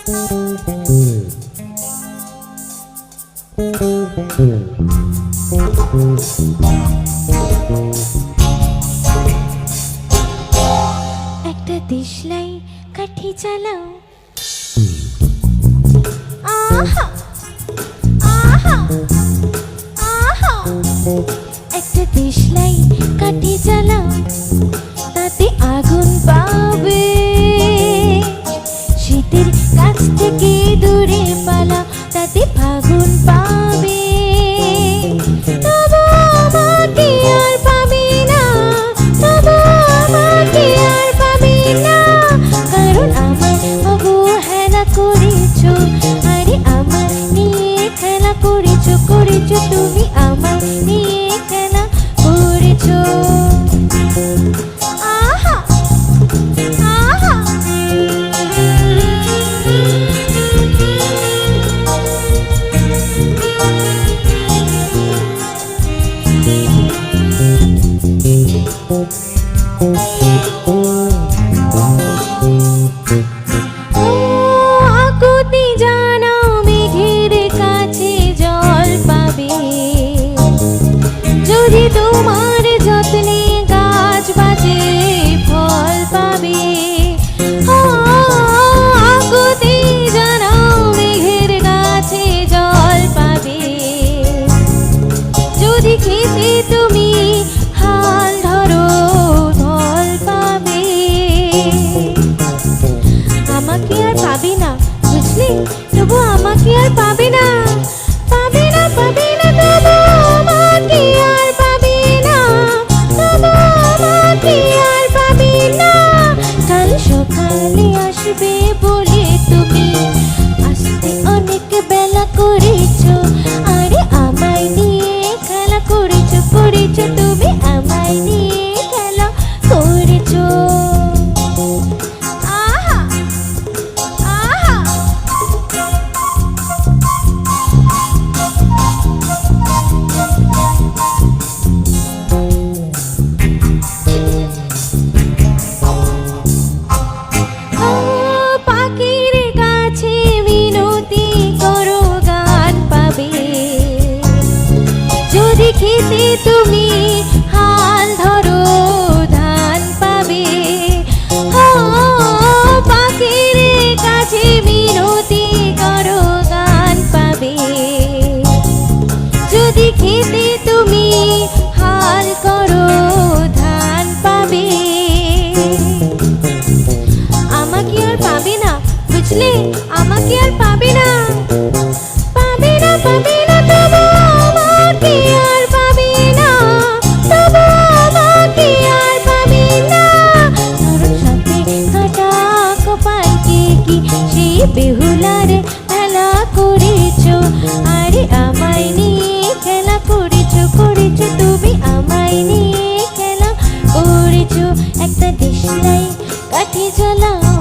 একটা দেশলাই কাঠি চালাও, আহা আহা আহা। একটা দেশলাই কাঠি চালাও, তাতে আগুন পাবে। শীতের কাছ থেকে দূরে পালাও, তাতে ফাগুন পাবে। তবু আমাকে আর পাবি না, তবু আমাকে আর পাবি না, কারণ আমার অবহেলা করেছো। আরে আমার নিয়ে খেলা করেছো, করেছো তুমি আমার নিয়ে খেলা করেছো। আহা আহা। আকুতি জানাও মেঘের কাছে জল পাবে, যদি তোমার যত্নে গাছ বাজে ফল পাবে। আকুতি জানাও মেঘের কাছে জল পাবে, যদি খেতে তুমি হাল ধরো ফল পাবে। আমাকে আর পাবি না বুঝলি, তবু আমাকে আর পাবি না, পাবি না পাবি না, তবু আমাকে আর পাবি না, তবু আমাকে আর পাবি না। কাল সকালে আসবে বলে তুমি আসতে অনেক বেলা করেছো। আরে আমায় নিয়ে খেলা করেছো, করেছো তুমি আমায় নিয়ে খেলা করেছো। আহা আহা। পাখির কাছে মিনতি করো গান পাবে, যদি খেতে তুমি হাল ধরো ধান পাবে। পাখির কাছে মিনতি করো গান পাবে, যদি খেতে তুমি হাল করো ধান পাবে। আমাকে আর পাবি না বুঝলি, আমাকে আর পাবি না, পাবি না পাবি না, তবু আমাকে আর পাবি না, তবু আমাকে আর পাবি না। ধরুন সাথে কাটা কপালকে কি সেই বেহুলার খেলা করেছো। আরে আমায় নিয়ে খেলা করেছো, করেছো তুমি আমায় নিয়ে খেলা করেছো। একটা দেশলাই কাঠি জ্বালাও,